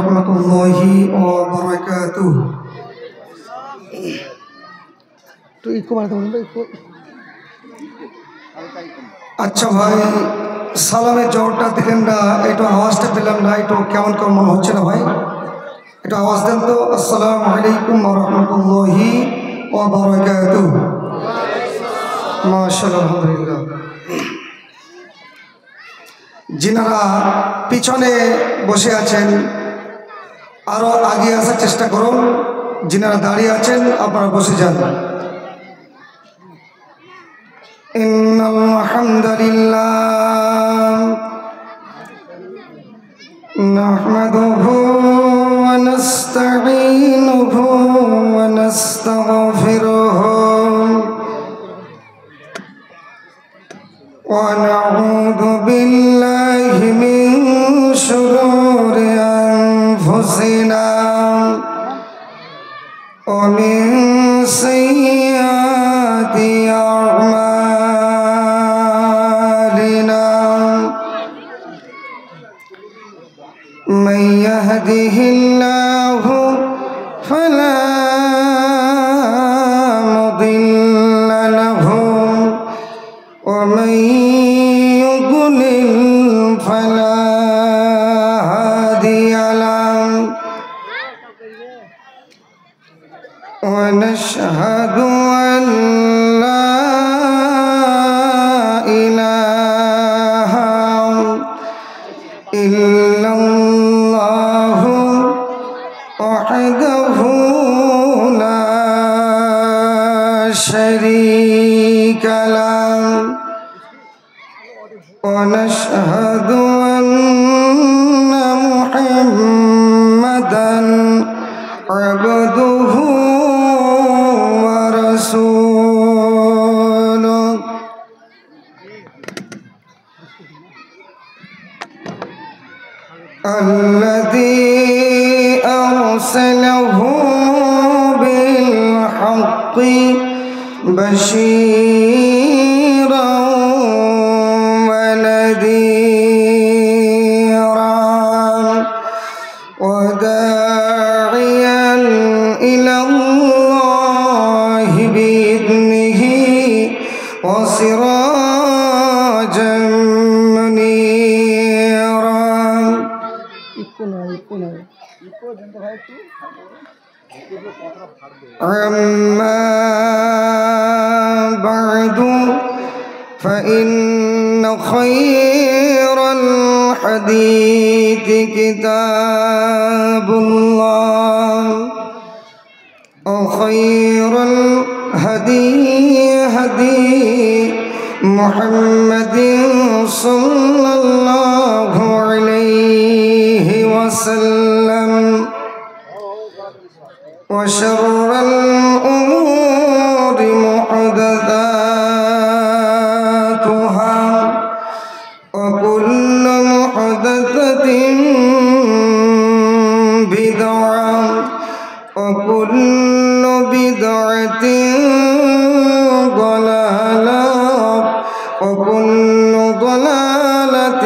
রহমতুল্লাহি ওয়া বারাকাতুহু। আচ্ছা ভাই, সালামের জোরটা দিলেন না, একটু আওয়াজটা পেলাম না, একটু কেমন কেমন মনে হচ্ছে না ভাই? একটু আওয়াজ দেন তো। আসসালামু আলাইকুম ওয়া রাহমাতুল্লাহি ওয়া বারাকাতুহু। মাশাআল্লাহ, আলহামদুলিল্লাহ। যিনারা পিছনে বসে আছেন আরো আগে আসার চেষ্টা করুন। যিনারা দাঁড়িয়ে আছেন আপনারা বসে যান। ইন্নাল হামদুলিল্লাহ নাহমাদুহু ওয়া নাস্তাঈনুহু ওয়া নাস্তাগফিরুহু ওয়া নাউযু বিল্লাহি মিন শুরুরি আনফুসিনা ওয়া মিন সাইয়্যাতি আ'মালিনা মান ইয়াহদিহিল্লাহু ফালা মুদিল্লা লাহু ওয়া মান يضلل فلا هادي له ونشهد أن لا إله إلا الله وحده لا شريك له ونشهد أن محمدًا عبده ورسوله الذي أرسله بالحق بشيرًا ونذيرًا وداعيًا إلى الله بإذنه وسراجا منيرا. أما بعد فإن خير الحديث كتاب الله وخير الهدي هدي محمد صلى الله عليه وسلم وشر الأمور محدثاتها وكل محدثة بدعة وكل بدعة ضلالة وكل ضلالة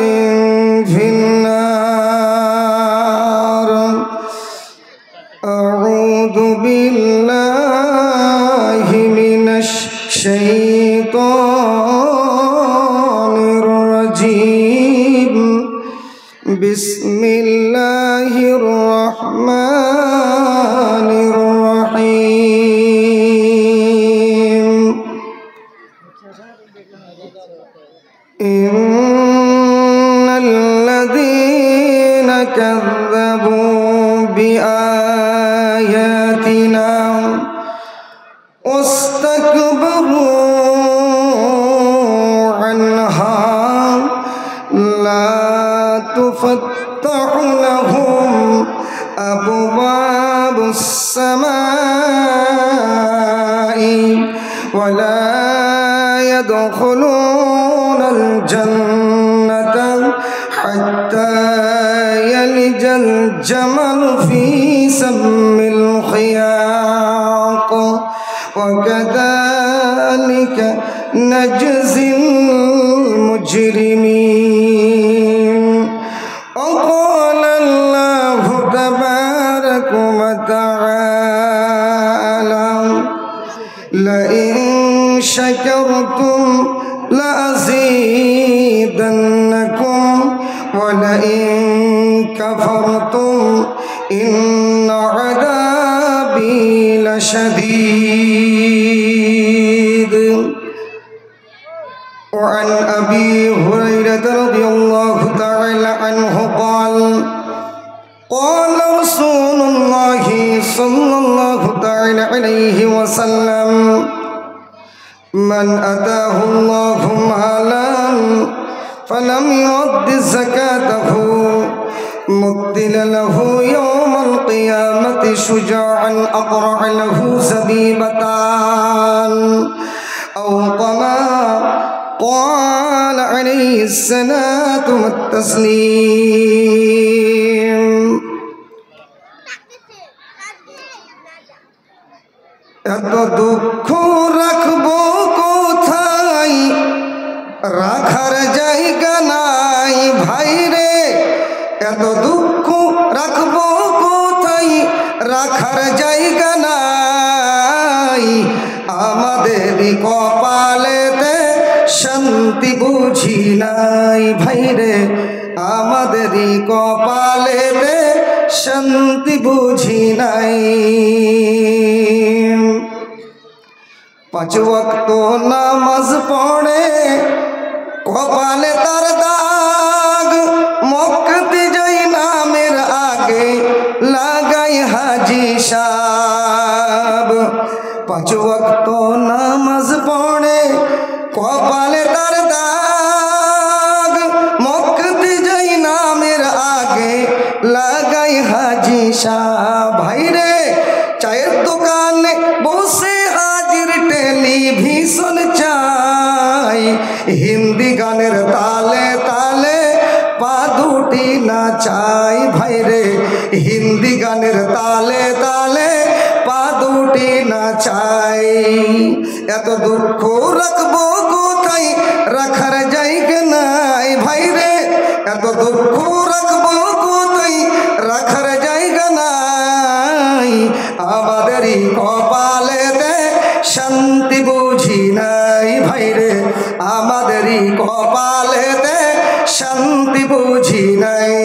في النار. أعوذ بالله من الشيطان الرجيم. بسم الله الرحمن الرحيم. إن الذين كذبوا بآياتنا واستكبروا عنها لا تفتح لهم أبواب السماء ولا يدخلون الجنة حتى يلج الجمل في سم الخياط وكذلك نجزي المجرمين. وقال الله تبارك شكرتم لأزيدنكم ولئن كفرتم إن عذابي لشديد وعن أبي هريرة رضي الله تعالى عنه قال قال رسول الله صلى الله تعالى عليه وسلم من أتاه الله مالا فلم يؤد زكاته مثل له يوم القيامة شجاعا أقرع له زبيبتان أو كما قال عليه الصلاة والتسليم এত দুঃখ রাখবো কোথায় রাখার জায়গা নাই ভাই রে এত দুঃখ রাখবো কোথায় রাখার জায়গা নাই আমাদের কপালেতে শান্তি বুঝি নাই ভাই রে আমাদের কপালেতে শান্তি বুঝি নাই পাঁচ ওয়াক্ত নামাজ পড়ে কপালে তার দাগ মক্কাতে যাই নামের আগে লাগাই হাজি সাহেব পাঁচ ওয়াক্ত নামাজ পড়ে কপালে তার দাগ মক্কাতে যাই নামের আগে লাগাই হাজি সাহেব ভাই রে চায়ের দোকানে বসে হাজির টেলিভিশন চাই হিন্দি গানের তালে তালে পা দুটি নাচাই ভাই রে হিন্দি গানের তালে তালে পা দুটি নাচাই এত দুঃখ রাখবো কোথায় রাখার জায়গা নাই ভাই রে এত দুঃখ রাখবো কোথায় রাখার জায়গা নাই আমাদেরই কপালেতে শান্তি বুঝি নাই ভাই রে আমাদেরই কপালেতে শান্তি বুঝি নাই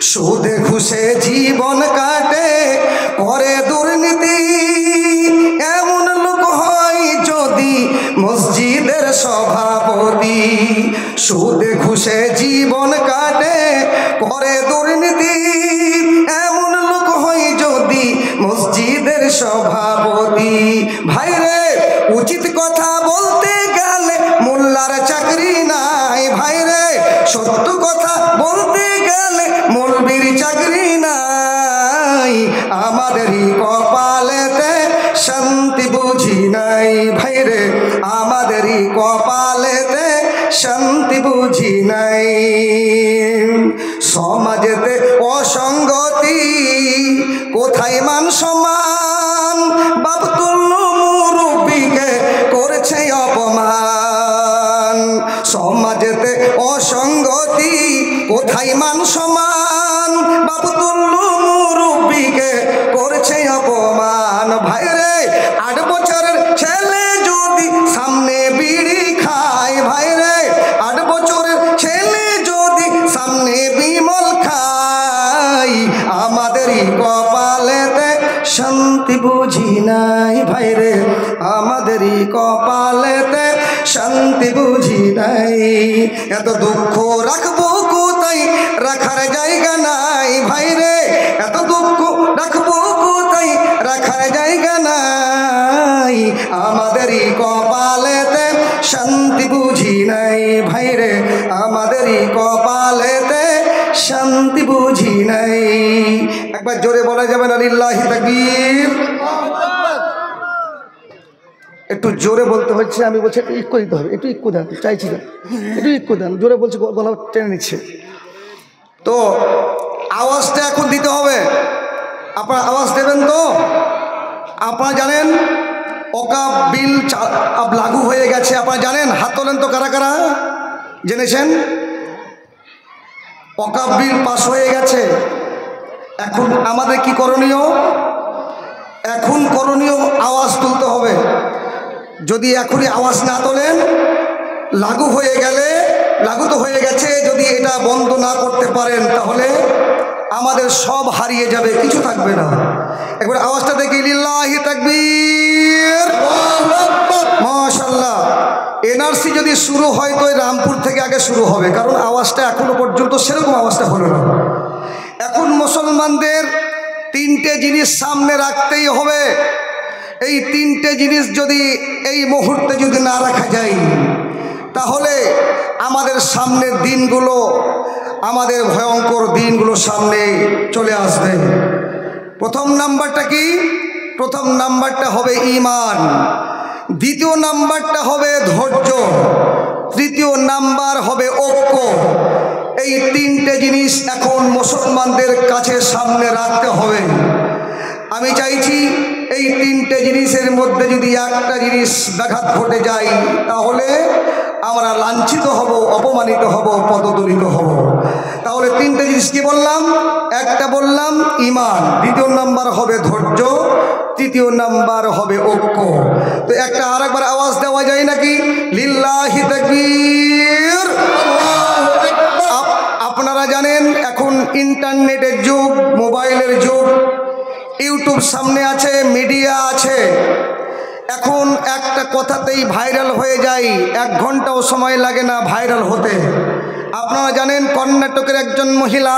সুদে ঘুষে জীবন কাটে করে দুর্নীতি এমন লোক হয় যদি মসজিদের সভাপতি সুদে ঘুষে জীবন কাটে করে দুর্নীতি এমন লোক হয় যদি মসজিদের সভাপতি ভাই রে উচিত কথা বলতে গেলে মোল্লার চাকরি নাই ভাই রে সত্য কথা বলতে গেলে মৌলবীর চাকরি নাই আমাদেরই কপালেতে শান্তি বুঝি নাই ভাই রে আমাদেরই কপালেতে শান্তি বুঝি নাই সমাজেতে অসঙ্গতি কোথায় মান সম্মান বাপ তুল্য মুরব্বিকে করেছে অপমান সমাজেতে অসঙ্গতি কোথায় মান সম্মান বাপ তুল্য মুরব্বিকে করেছে অপমান ভাই রে 8 বছরের ছেলে যদি সামনে বিড়ি খায় ভাই রে 8 বছরের ছেলে যদি সামনে বিমল খায় আমাদেরই কপালেতে শান্তি বুঝি নাই ভাই রে আমাদেরই কপালেতে শান্তি বুঝি নাই এত দুঃখ রাখবো কোথায় রাখার জায়গা নাই ভাই রে এত দুঃখ রাখবো কোথায় রাখার জায়গা নাই আমাদেরই কপালেতে শান্তি বুঝি নাই ভাই রে আমাদেরই কপালেতে শান্তি বুঝি নাই একবার জোরে বলা যাবে না লিল্লাহি তাকবীর একটু জোরে বলতে হচ্ছে আমি বলছি একটু ইক্কো দিতে হবে একটু ইক্কো দেন চাইছি না একটু ইক্কো দেন জোরে বলছি গলা টেনে নিচ্ছে তো আওয়াজটা এখন দিতে হবে আপনারা আওয়াজ দেবেন তো আপনারা জানেন ওয়াকফ বিল লাগু হয়ে গেছে আপনারা জানেন হাত তোলেন তো কারা কারা জেনেছেন ওয়াকফ বিল পাস হয়ে গেছে এখন আমাদের কি করণীয় এখন করণীয় আওয়াজ তুলতে হবে যদি এখনই আওয়াজ না তোলেন, লাগু হয়ে গেলে, লাগু তো হয়ে গেছে, যদি এটা বন্ধ না করতে পারেন তাহলে আমাদের সব হারিয়ে যাবে, কিছু থাকবে না। একবার আওয়াজটা দেখি, লিল্লাহি তাকবীর, মাশাআল্লাহ। এনআরসি যদি শুরু হয় তো রামপুর থেকে আগে শুরু হবে, কারণ আওয়াজটা এখনো পর্যন্ত সেরকম আওয়াজটা হলো না। এখন মুসলমানদের তিনটে জিনিস সামনে রাখতেই হবে। এই তিনটে জিনিস যদি এই মুহূর্তে যদি না রাখা যায় তাহলে আমাদের সামনের দিনগুলো, আমাদের ভয়ঙ্কর দিনগুলো সামনে চলে আসবে। প্রথম নাম্বারটা কি? প্রথম নাম্বারটা হবে ঈমান, দ্বিতীয় নাম্বারটা হবে ধৈর্য, তৃতীয় নাম্বার হবে ঐক্য। এই তিনটে জিনিস এখন মুসলমানদের কাছে সামনে রাখতে হবে। আমি চাইছি এই তিনটে জিনিসের মধ্যে যদি একটা জিনিস ব্যাঘাত ঘটে যায় তাহলে আমরা লাঞ্ছিত হব, অপমানিত হব, পদদলিত হব। তাহলে তিনটে জিনিস কি বললাম? একটা বললাম ঈমান, দ্বিতীয় নাম্বার হবে ধৈর্য, তৃতীয় নাম্বার হবে ঐক্য। তো একটা আরেকবার আওয়াজ দেওয়া যায় নাকি? লিল্লাহি তাকবীর। আপনারা জানেন এখন ইন্টারনেটের যুগ, মোবাইলের যুগ, ইউটিউব সামনে আছে, মিডিয়া আছে। এখন একটা কথাতেই ভাইরাল হয়ে যায়, 1 ঘন্টাও সময় লাগে না ভাইরাল হতে। আপনারা জানেন কর্ণাটকের একজন মহিলা,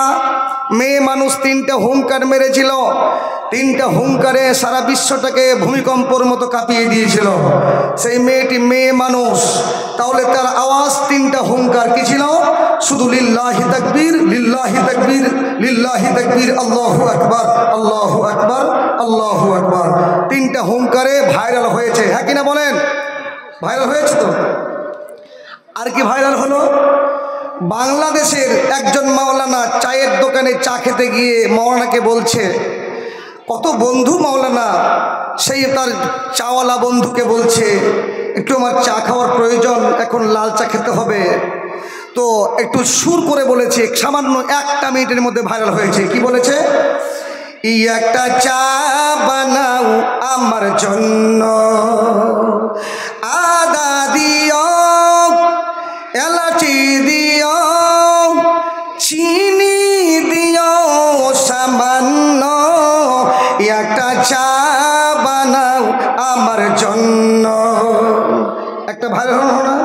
মেয়ে মানুষ, 3টে হুঙ্কার মেরেছিল। 3টে হুঙ্কারে সারা বিশ্বটাকে ভূমিকম্পর মতো কাঁপিয়ে দিয়েছিল। সেই মেয়েটি মেয়ে মানুষ, তাহলে তার আওয়াজ 3টা হুঙ্কার কি ছিল? শুধু লিল্লাহি তাকবীর, লিল্লাহি তাকবীর, লিল্লাহি তাকবীর, আল্লাহু আকবার, আল্লাহু আকবার, আল্লাহু আকবার। 3টা হুঙ্কারে ভাইরাল হয়েছে, হ্যাঁ কিনা বলেন? ভাইরাল হয়েছে তো। আর কি ভাইরাল হলো? বাংলাদেশের একজন মাওলানা চায়ের দোকানে চা খেতে গিয়ে মাওলানাকে বলছে, কত বন্ধু মাওলানা, সেই তার চাওয়ালা বন্ধুকে বলছে একটু আমার চা খাওয়ার প্রয়োজন, এখন লাল চা খেতে হবে। তো একটু সুর করে বলেছে, সামান্য 1টা মিনিটের মধ্যে ভাইরাল হয়েছে। কি বলেছে? একটা চা বানাও আমার জন্য, আদা দিও, এলাচি দিও, চিনি দিও সামান্য, একটা চা বানাও আমার জন্য। একটা ভাইরাল হলো না?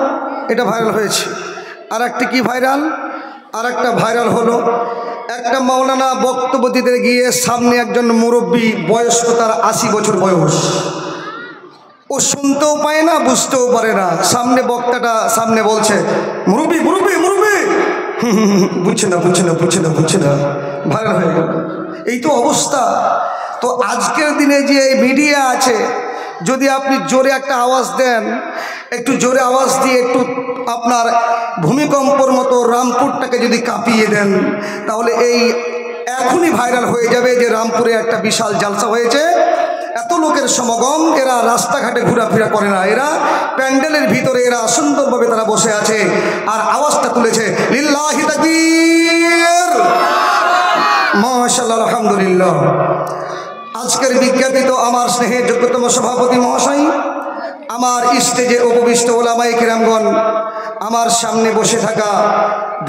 এটা ভাইরাল হয়েছে। আর একটা কি ভাইরাল? আর একটা ভাইরাল হলো, একটা মাওলানা বক্তব্য দিতে গিয়ে সামনে একজন মুরব্বী, বয়স্ক, তার 80 বছর বয়স, ও শুনতেও পায় না, বুঝতেও পারে না। সামনে বক্তাটা সামনে বলছে, মুরব্বী মুরব্বী মুরব্বী, বুঝছে না বুঝছে না বুঝছে না বুঝছে না, ভাইরাল হয়ে গেল। এই তো অবস্থা। তো আজকের দিনে যে মিডিয়া আছে, যদি আপনি জোরে একটা আওয়াজ দেন, একটু জোরে আওয়াজ দিয়ে একটু আপনার ভূমিকম্পর মতো রামপুরটাকে যদি কাঁপিয়ে দেন, তাহলে এই এখনই ভাইরাল হয়ে যাবে যে রামপুরে একটা বিশাল জালসা হয়েছে, এত লোকের সমাগম। এরা রাস্তাঘাটে ঘোরাফেরা করে না, এরা প্যান্ডেলের ভিতরে এরা সুন্দরভাবে তারা বসে আছে আর আওয়াজটা তুলেছে লিল্লাহি তাকবীর, মাশাআল্লাহ, আলহামদুলিল্লাহ। আজকের বিজ্ঞাপিত আমার স্নেহের যোগ্যতম সভাপতি মহাশয়, আমার স্টেজে উপবিষ্ট ওলামায়ে কিরামগণ, আমার সামনে বসে থাকা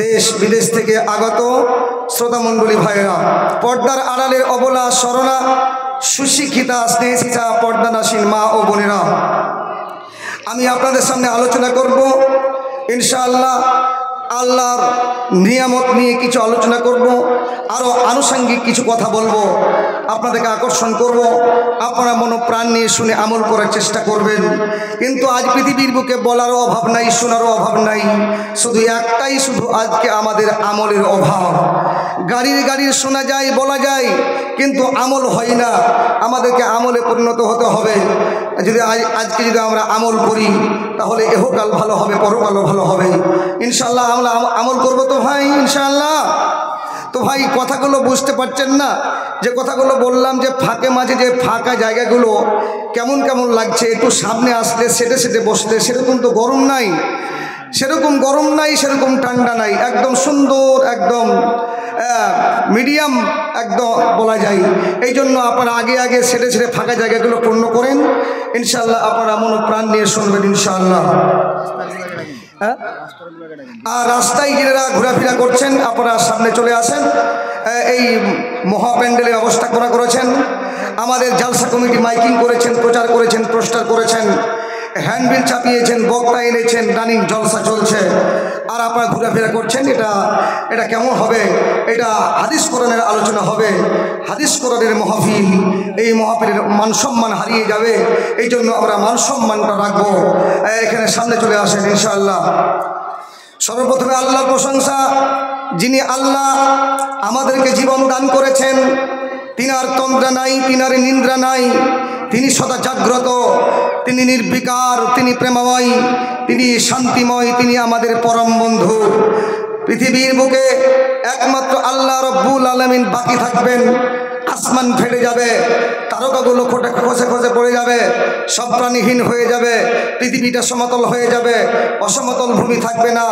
দেশ বিদেশ থেকে আগত শ্রোতামণ্ডলী ভাইয়েরা, পর্দার আড়ালের অবলা শরণা সুশিক্ষিতা স্নেহিতা পর্দানাসীন মা ও বোনেরা, আমি আপনাদের সামনে আলোচনা করব ইনশাআল্লাহ। আল্লাহর নিয়ামত নিয়ে কিছু আলোচনা করব, আরও আনুষঙ্গিক কিছু কথা বলবো, আপনাদেরকে আকর্ষণ করব, আপনারা মনোপ্রাণ নিয়ে শুনে আমল করার চেষ্টা করবেন। কিন্তু আজ পৃথিবীর বুকে বলারও অভাব নাই, শোনারও অভাব নাই, শুধু একটাই, শুধু আজকে আমাদের আমলের অভাব। গাড়ির শোনা যায়, বলা যায়, কিন্তু আমল হয় না। আমাদেরকে আমলে পরিণত হতে হবে। যদি আজকে যদি আমরা আমল করি তাহলে এহকাল ভালো হবে, পরকালও ভালো হবে ইনশাআল্লাহ। আমরা আমল করবো তো ভাই ইনশাআল্লাহ। তো ভাই কথাগুলো বুঝতে পারছেন না? যে কথাগুলো বললাম, যে ফাঁকে মাঝে যে ফাঁকা জায়গাগুলো কেমন কেমন লাগছে, একটু সামনে আসলে সেটে সেটে বসলে সেরকম তো গরম নাই, সেরকম গরম নাই, সেরকম ঠান্ডা নাই, একদম সুন্দর, একদম মিডিয়াম একদম বলা যায়। এই জন্য আপনারা আগে আগে সেটে সেটে ফাঁকা জায়গাগুলো পূর্ণ করেন। ইনশাআল্লাহ আপনারা মনোপ্রাণ নিয়ে শুনবেন ইনশাআল্লাহ। আর রাস্তায় যারা ঘোরাফেরা করছেন আপনারা সামনে চলে আসেন। এই মহা প্যান্ডেলের ব্যবস্থা করেছেন আমাদের জালসা কমিটি, মাইকিং করেছেন, প্রচার করেছেন, পোস্টার করেছেন, হ্যান্ডবিল চাপিয়েছেন, বক্তা এনেছেন, রানিং জলসা চলছে, আর আপনারা ঘোরাফেরা করছেন। এটা কেমন হবে? এটা হাদিস কোরআনের আলোচনা হবে, হাদিস কোরআনের মাহফিল। এই মাহফিলের মান সম্মান হারিয়ে যাবে, এই জন্য আমরা মান সম্মানটা রাখবো। এখানে সামনে চলে আসেন ইনশাআল্লাহ। সর্বপ্রথমে আল্লাহর প্রশংসা, যিনি আল্লাহ আমাদেরকে জীবন দান করেছেন। তিনার তন্দ্রা নাই, তিনার নিদ্রা নাই, তিনি সদা জাগ্রত, তিনি নির্বিকার, তিনি প্রেমময়, তিনি শান্তিময়, তিনি আমাদের পরম বন্ধু। পৃথিবীর বুকে একমাত্র আল্লাহ রব্বুল আলামিন বাকি থাকবেন। আসমান ফেটে যাবে, তারকাগুলো খসে খসে পড়ে যাবে, সব প্রাণীহীন হয়ে যাবে, পৃথিবীটা সমতল হয়ে যাবে, অসমতল ভূমি থাকবে না,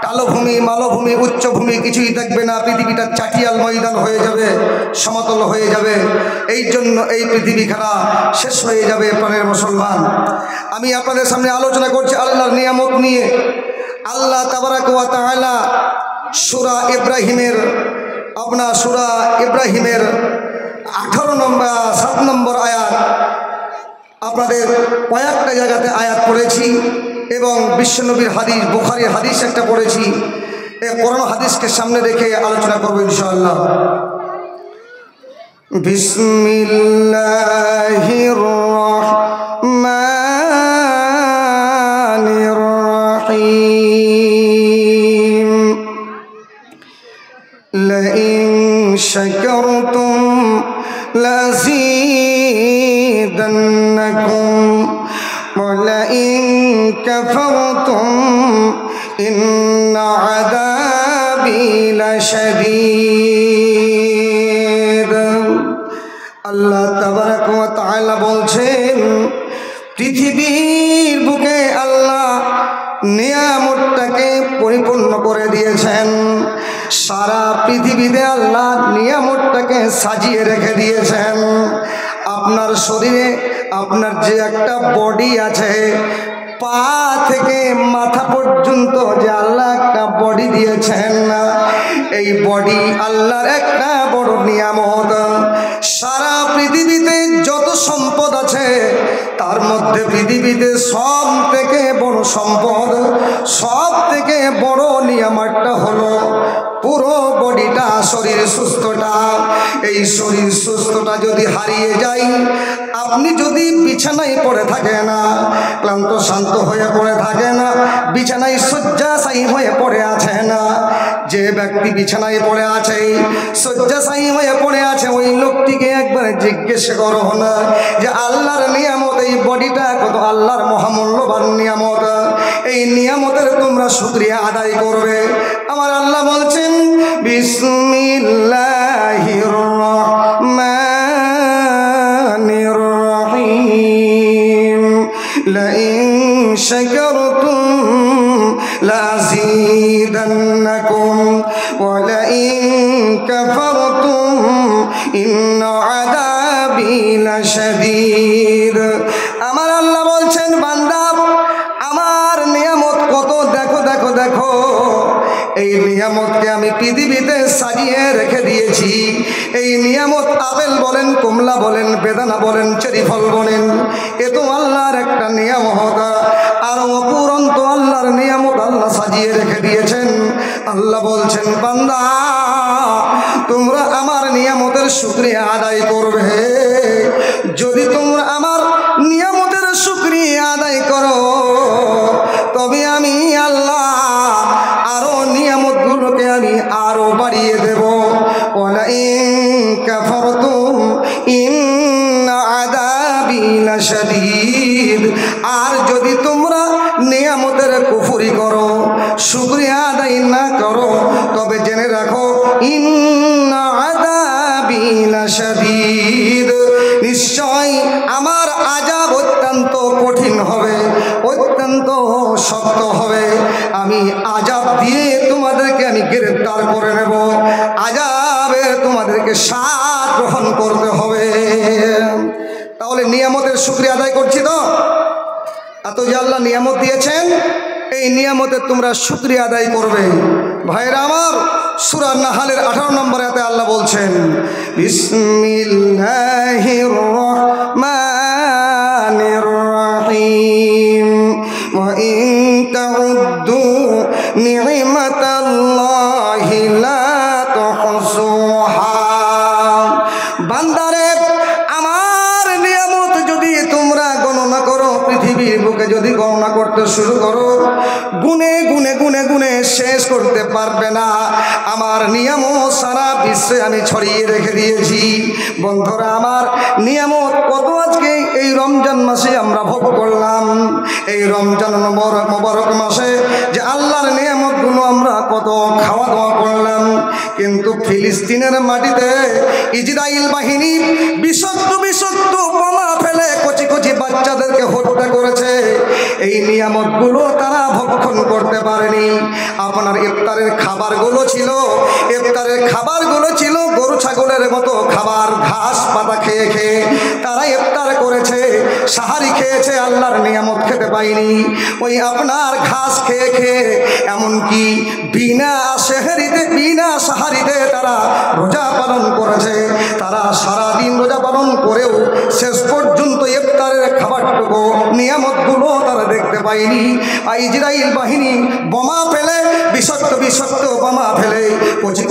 টালভূমি, মালভূমি, উচ্চভূমি কিছুই থাকবে না, পৃথিবীটা চাটিয়াল ময়দান হয়ে যাবে, সমতল হয়ে যাবে। এই জন্য এই পৃথিবীখানা শেষ হয়ে যাবে। প্রাণের মুসলমান, আমি আপনাদের সামনে আলোচনা করছি আল্লাহর নিয়ামত নিয়ে। আল্লাহ তাবারাক ওয়া তাআলা সূরা ইব্রাহিমের সূরা ইব্রাহিমের 7 নম্বর আয়াত, আপনাদের কয়েকটা জায়গাতে আয়াত পড়েছি এবং বিশ্বনবীর হাদিস, বুখারীর হাদিস একটা পড়েছি। এই কোরআন হাদিসকে সামনে রেখে আলোচনা করব ইনশাআল্লাহ। বিসমিল্লাহির রহমানির রহিম। লাইন শাকারতুম লাযীদান্নাকুম ওয়া লাইন কাফারতুম ইন্না আযাবি লাশাদীদ। আল্লাহ তাবারাক ওয়া তাআলা বলছেন, পৃথিবীর বুকে আল্লাহ নিয়ামতটাকে পরিপূর্ণ করে দিয়েছেন। সারা পৃথিবীতে আল্লাহ নিয়ামতটাকে সাজিয়ে রেখে দিয়েছেন। আপনার শরীরে আপনার যে একটা বডি আছে, পা থেকে মাথা পর্যন্ত যে আল্লাহ একটা বডি দিয়েছেন, এই বডি আল্লাহর একটা বড় নিয়ামত। সারা পৃথিবীতে যত সম্পদ আছে তার মধ্যে পৃথিবীতে সব থেকে বড় সম্পদ, সব থেকে বড় নিয়ামতটা হলো পুরো বডিটা, শরীর সুস্থটা। এই শরীর সুস্থটা যদি হারিয়ে যায়, আপনি যদি বিছানায় পড়ে থাকেন, ক্লান্ত শান্ত হয়ে পড়ে থাকেন, বিছানায় শয্যাশায়ী হয়ে পড়ে আছেন, যে ব্যক্তি বিছানায় পড়ে আছে, শয্যাশায়ী হয়ে পড়ে আছে, ওই লোকটিকে একবার জিজ্ঞেস করো না যে আল্লাহর নিয়ামত, এই বডিটা কত আল্লাহর মহামূল্যবান নিয়ামত, এই নিয়ামতের তোমরা শুকরিয়া আদায় করবে। আমার আল্লাহ বলছেন, বিসমিল্লাহির রহমানির রহিম। লাইন শাকারতুম লাযীদান্নাকুম ওয়া লাইন কাফারতুম ইন্না আযাবি লাশাদীদ। আমার আল্লাহ বলছেন, বান্দা আমার নিয়ামত কত দেখো দেখো দেখো। এই নিয়ামতকে আমি পৃথিবীতে সাজিয়ে রেখে দিয়েছি। এই নিয়ামত আপেল বলেন, কমলা বলেন, বেদানা বলেন, চেরি ফল বলেন, এ তো আল্লাহর একটা নিয়ামত। আর অপুরন্ত আল্লাহর নিয়ামত আল্লাহ সাজিয়ে রেখে দিয়েছেন। আল্লাহ বলছেন, বান্দা তোমরা আমার নিয়ামতের শুকরিয়া আদায় করবে। যদি তোমরা আমার নিয়ামতের শুকরিয়া আদায় করো, তবে আমি আল্লাহ আরো নিয়ামতগুলোকে আমি আরো বাড়িয়ে দেব। ওয়ালাইন কাফারতুম ইন্না আযাবি লাশাদীদ। আর যদি তোমরা নিয়ামতের কুফরি করো, শুকরিয়া আদায় না করো, তবে জেনে রাখো ইন্না আযাবি লাশাদীদ, নিশ্চয় আমার আযাব অত্যন্ত কঠিন হবে, অত্যন্ত শক্ত হবে। আমি আযাব দিয়ে তোমাদেরকে আমি গ্রেফতার করে নেব, আযাবে তোমাদেরকে স্বাদ গ্রহণ করতে হবে। তাহলে নিয়ামত নিয়ামতের শুকরিয়া আদায় করছি তো? এত যে আল্লাহ নিয়ামত দিয়েছেন, এই নিয়ামতের তোমরা শুকরিয়া আদায় করবে। ভাইরা আমার, সূরা নাহলের 18 নম্বর আয়াতে আল্লাহ বলছেন, বিসমিল্লাহির রহমানির রহিম ওয়া ইন তাউদ্দু নি'মাতাল্লাহি লা তুহসুহা। বান্দারে, আমার নিয়ামত যদি তোমরা গণনা করো, পৃথিবীর বুকে যদি গণনা করতে শুরু করো, গুনে গুনে গুনে গুনে শেষ করতে পারবে না। আমার নিয়ামত সারা বিশ্বে আমি ছড়িয়ে রেখে দিয়েছি। বন্ধুরা আমার, নিয়ামত কত আজকে এই রমজান মাসে আমরা ভোগ করলাম। এই রমজান মোবারক মাসে যে আল্লাহর নিয়ামতগুলো আমরা কত খাওয়া দাওয়া করলাম। কিন্তু ফিলিস্তিনের মাটিতে ইসরাইল বাহিনী বিষাক্ত বিষাক্ত বোমা ফেলে কচি কচি বাচ্চাদেরকে হত্যা করেছে। এই নিয়ামতগুলো তারা ভক্ষণ করতে পারেনি। আপনার ইফতারের খাবারগুলো ছিল গরু ছাগলের মতো খাবার, ঘাস পাতা খেয়ে খেয়ে তারা ইফতার করেছে, সাহারি খেয়েছে, আল্লাহর নিয়ামত খেতে পায়নি। ওই আপনার ঘাস খেয়ে খেয়ে এমনকি বিনা সাহারিতে তারা রোজা পালন করেছে। তারা সারাদিন রোজা পালন করেও শেষ পর্যন্ত ইফতারের খাবারটুকু, নিয়ামতগুলো তারা দেখতে পায়নি। আর ইসরাইল বাহিনী বোমা ফেলে, বিষাক্ত বোমা ফেলে কচি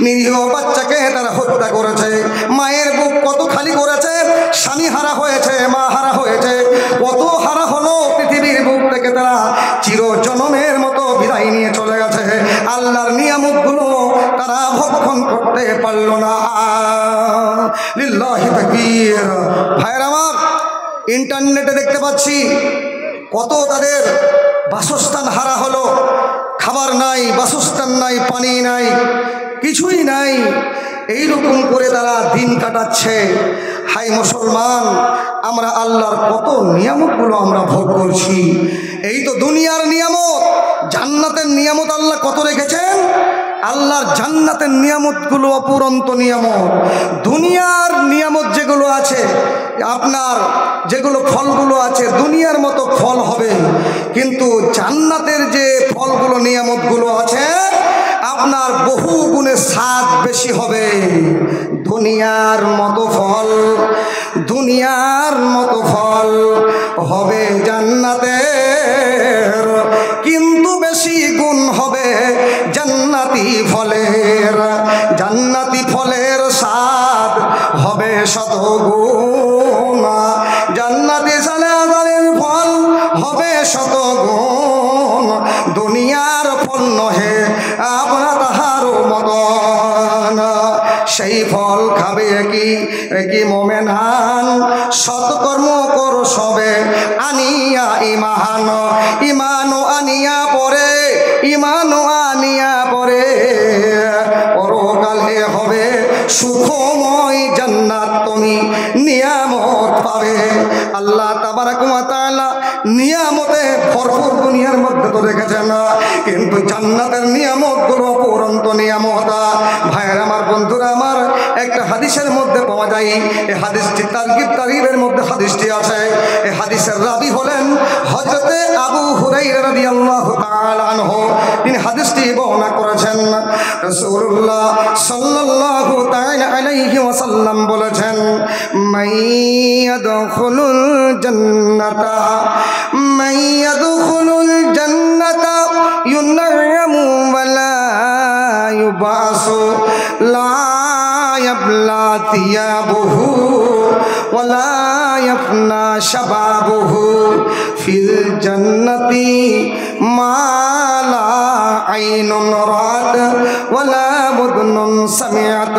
নিরীহ বাচ্চাকে তারা হত্যা করেছে। মায়ের বুক কত খালি করেছে, স্বামী হারা হয়েছে, মা হারা হয়েছে, কত হারা হলো। পৃথিবীর বুক থেকে তারা চিরজনমের মতো বিদায় নিয়ে চলে গেছে। আল্লাহর নিয়ামতগুলো তারা ভক্ষণ করতে পারল না। লিল্লাহি তাকবীর। ভাইরা আমার, ইন্টারনেটে দেখতে পাচ্ছি কত তাদের বাসস্থান হারা হলো। খাবার নাই, বাসস্থান নাই, পানি নাই, কিছুই নাই। এইরকম করে তারা দিন কাটাচ্ছে। হাই মুসলমান, আমরা আল্লাহর কত নিয়ামতগুলো আমরা ভোগ করছি। এই তো দুনিয়ার নিয়ামত, জান্নাতের নিয়ামত আল্লাহ কত রেখেছেন। আল্লাহর জান্নাতের নিয়ামতগুলো অপুরন্ত নিয়ামত। দুনিয়ার নিয়ামত যেগুলো আছে, আপনার যেগুলো ফলগুলো আছে দুনিয়ার মতো ফল হবে, কিন্তু জান্নাতের যে ফলগুলো নিয়ামতগুলো আছে আপনার বহু গুণে স্বাদ বেশি হবে। দুনিয়ার মতো ফল হবে জান্নাতের, কিন্তু বেশি গুণ হবে জান্নাতি ফলের। জান্নাতি ফলের স্বাদ হবে শতগুণ, জান্নাতি সালাদের ফল হবে শতগুণ। দুনিয়ার ফল নহে আপনা তাহারও মতন, সেই ফল খাবে কি মোমেনান। সৎকর্ম কর সবে আনিয়া ইমানও আনিয়া পরে পরকালে হবে সুখময় জান্নাত, তুমি নিয়ামত পাবে। আল্লাহ তাবারাক ওয়া তাআলা নিয়ামতে ভরপুর দুনিয়ার মধ্যে তো রেখেছেন, কিন্তু জান্নাতের নিয়ামতগুলো অপরন্ত নিয়ামত। ভাইয়ের আমার, বন্ধুরা আমার, একটা হাদিসের মধ্যে পাওয়া যায়, এই হাদিসটি তারগিবের মধ্যে হাদিসটি আছে। এই হাদিসের রাবি হলেন হযরতে আবু হুরায়রা রাদিয়াল্লাহু তাআলা আনহু। তিনি হাদিসটি বর্ণনা করেছেন। রাসূলুল্লাহ সাল্লাল্লাহু তাআলা আলাইহি ওয়াসাল্লাম বলেছেন, মাইয়াদখুলুল জান্নাতা ইউনাইমু ওয়ালা ইউবাসু লা ইয়াবলা থিয়াবুহু ওয়ালা ইয়াফনা শাবাবুহু ফিল জান্নাতি মা লা আইনুন রাত ওয়ালা বুদনুন সামিআত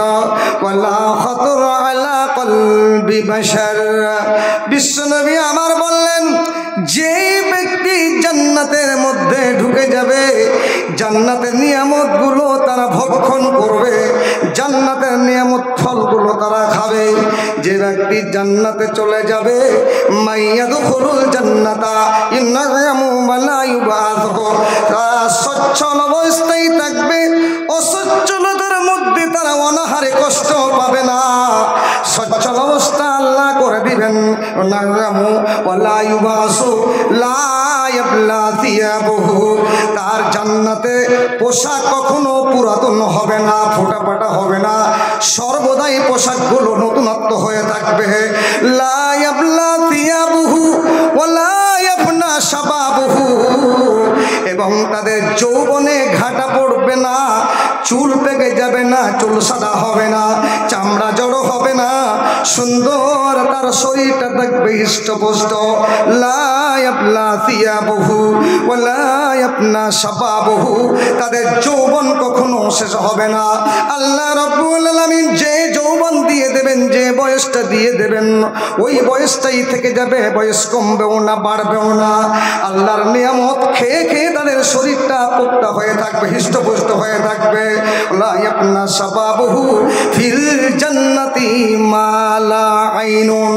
ওয়ালা খাতর আলা কলবি বাশার। বিশ্বনবী আমার বললেন, যেই ব্যক্তি জান্নাতের মধ্যে ঢুকে যাবে, জান্নাতের নিয়ামতগুলো তারা ভক্ষণ করবে, জান্নাতের নিয়ামত ফলগুলো তারা খাবে। যে ব্যক্তি জান্নাতে চলে যাবে, মাইয়াদখুলুল জান্নাতা ইউনাইমু ওয়ালা ইউবাসু, তারা সচ্ছল অবস্থায় থাকবে। অসচ্ছলতার মধ্যে তারা অনাহারে কষ্ট পাবে না, সচ্ছল অবস্থা আল্লাহ করে দিবেন। নারামু ওয়ালা ইউবাসু লা ইয়াবলা থিয়াবহু, তার জান্নাতে পোশাক কখনো পুরাতন হবে না, ফোটাপাটা হবে না, সর্বদাই পোশাকগুলো নতুনত্ব হয়ে থাকবে। লা ইয়াবলা থিয়াবহু ওয়ালা ইয়াফনা শাবাবহু, এবং তাদের যৌবনে ঘাটা পড়বে না, চুল পেকে যাবে না, চুল সাদা হবে না, চামড়া জড়ো হবে না, সুন্দর তার শরীরটা থাকবে হৃষ্টপুষ্ট। লা ইয়াবলা থিয়াবহু ওয়ালা ইয়াফনা শাবাবহু, তাদের যৌবন কখনো শেষ হবে না। আল্লাহ রাব্বুল আলামিন যে যৌবন দিয়ে দেবেন, যে বয়সটা দিয়ে দেবেন, ওই বয়সটাই থেকে যাবে, বয়স কমবেও না বাড়বেও না। আল্লাহর নিয়ামত খেয়ে খেয়ে তাদের শরীরটা পোক্তা হয়ে থাকবে, হৃষ্টপুষ্ট হয়ে থাকবে। লা ইয়াফনা শাবাবহু ফিল জান্নাতি মা লা আইনুন,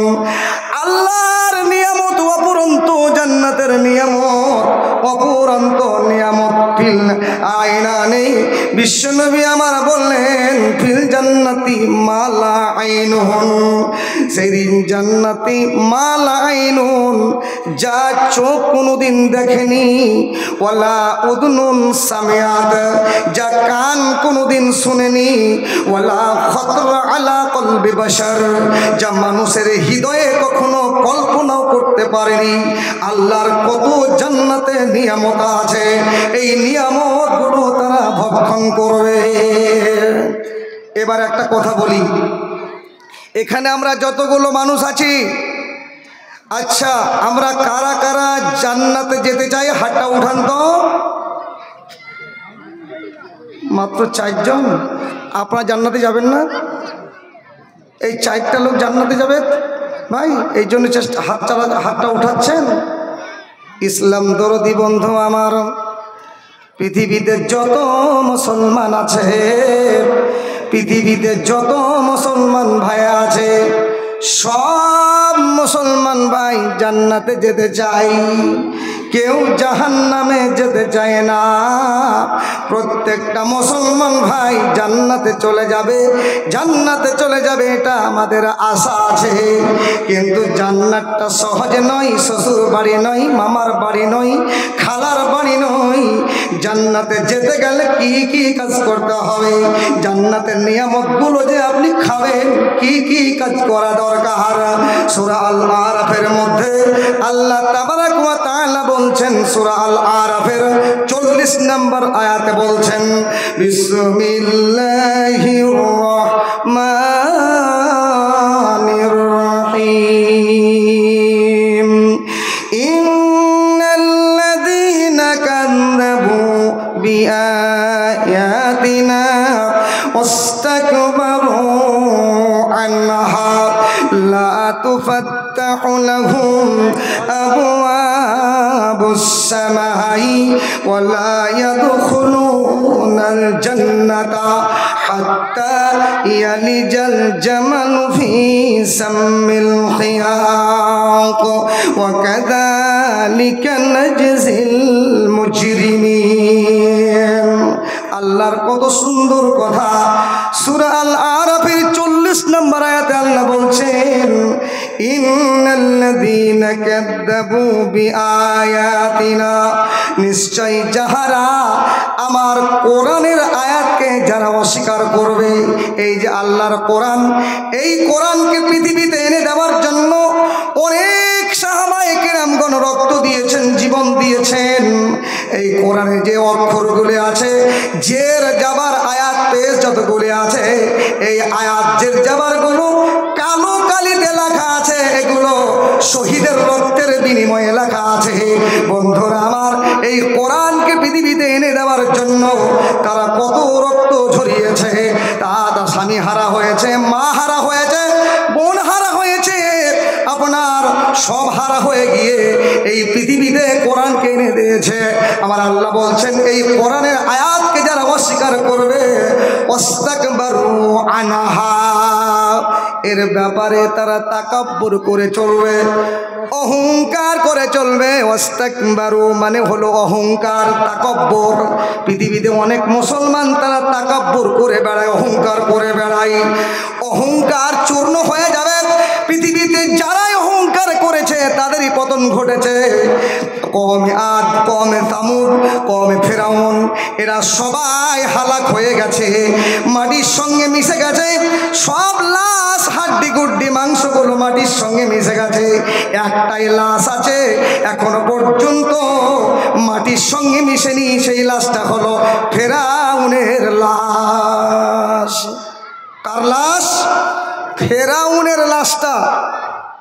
আল্লাহর নিয়ামত অপুরন্ত, জান্নাতের নিয়ামত অপুরন্ত নিয়ামত। ফিল আইনানি, বিশ্বনবী আমার বললেন ফিল জান্নাতি মা লা আইনুন, সেদিন জান্নাতি মা লা আইনুন, যা চোখ কোনোদিন দেখেনি, ওয়ালা উদনুন সামিয়াত, যা কান কোনোদিন শুনেনি, ওয়ালা খতর আলা কলবি বাশার, যা মানুষের হৃদয়ে কখনো কল্পনাও করতে পারেনি। আল্লাহর কত জান্নাতে নিয়ামত আছে, এই নিয়ামতগুলো তারা ভক্ষণ করবে। এবার একটা কথা বলি, এখানে আমরা যতগুলো মানুষ আছি, আচ্ছা আমরা কারা কারা জান্নাতে যেতে চাই? হাতটা উঠান তো। মাত্র 4 জন। আপনারা জান্নাতে যাবেন না? এই 4টা লোক জান্নাতে যাবে ভাই, এই জন্য হাতটা উঠাচ্ছেন। ইসলাম দরদি বন্ধু আমার, পৃথিবীতে যত মুসলমান আছে, পৃথিবীতে যত মুসলমান ভাই আছে, সব মুসলমান ভাই জান্নাতে যেতে চাই, কেউ জাহান্নামে যেতে চায় না। প্রত্যেকটা মুসলমান ভাই জান্নাতে চলে যাবে, জান্নাতে চলে যাবে, এটা আমাদের আশা আছে। কিন্তু জান্নাতটা সহজে নয়, শ্বশুর বাড়ি নয়, মামার বাড়ি নয়, খালার বাড়ি নয়। জান্নাতে যেতে গেলে কি কি কাজ করতে হবে, জান্নাতের নিয়ামতগুলো যে আপনি খাবেন, কি কি কাজ করা দরকার। সূরা আল আরাফের মধ্যে আল্লাহ তাবারাক ওয়া তাআলা বলছেন, সূরা আল আরাফের 40 নম্বর আয়াতে বলছেন, বিসমিল্লাহির রহমানির রহিম, ইন্নাল্লাযীনা কাযযাবু বিআয়াতিনা ওয়াস্তাকবারু আনহা লা তুফাত্তাহু লাহুম আবওয়াবুস সামাই ওয়া লা ইয়াদখুলুনাল জান্নাতা হাত্তা ইয়ালিজাল জামালু ফি সাম্মিল খিয়াক ওয়া কাযালিকা নাজজিল মুজরিমিন। আল্লাহর কত সুন্দর কথা। সূরা আল আরাফের 40 নম্বর আয়াতে আল্লাহ বলছেন, ইন্নাল্লাযীনা কাযযাবু বিআয়াতিনা, নিশ্চয় যাহারা আমার কোরআনের আয়াতকে যারা অস্বীকার করবে। এই যে আল্লাহর কোরআন, এই কোরআনকে পৃথিবীতে এনে দেওয়ার জন্য অনেক সাহাবায়ে কেরামগণ রক্ত দিয়েছেন, জীবন দিয়েছেন। এই কোরআনে যে অক্ষরগুলি আছে, জের জাবার আয়াত পেশ যতগুলি আছে, এই আয়াত জের জাবারগুলো কালো কালিতে লেখা আছে, এগুলো শহীদের রক্তের বিনিময়ে লেখা আছে। বন্ধুরা আমার, এই কোরআনকে পৃথিবীতে এনে দেওয়ার জন্য তারা কত রক্ত ঝরিয়েছে। তারা স্বামী হারা হয়েছে, মা হারা হয়েছে, বোন হারা হয়েছে, আপনার সব হারা হয়ে গিয়ে এই পৃথিবীতে কোরআনকে এনে দিয়েছে। আমার আল্লাহ বলছেন, এই কোরআনের আয়াতকে যারা অস্বীকার করবে, ওয়াস্তাকবারু আনহা, এর ব্যাপারে তারা তাকাব্বুর করে চলবে, অহংকার করে চলবে। ওয়াস্তাকবারু মানে হলো অহংকার, তাকাব্বুর। পৃথিবীতে অনেক মুসলমান তারা তাকাব্বুর করে বেড়ায়, অহংকার করে বেড়ায়। অহংকার চূর্ণ হয়ে যাবে। পৃথিবীতে যারাই অহংকার তাদেরই পতন ঘটেছে। কওমে আদ, কওমে সামুদ, কওমে ফেরাউন, এরা সবাই হালাক হয়ে গেছে, মাটির সঙ্গে মিশে গেছে। সব লাশ, হাড্ডি গুড্ডি মাংসগুলো মাটির সঙ্গে মিশে গেছে। একটাই লাশ আছে এখনো পর্যন্ত মাটির সঙ্গে মিশেনি, সেই লাশটা হলো ফেরাউনের লাশ। কার লাশ? ফেরাউনের লাশটা।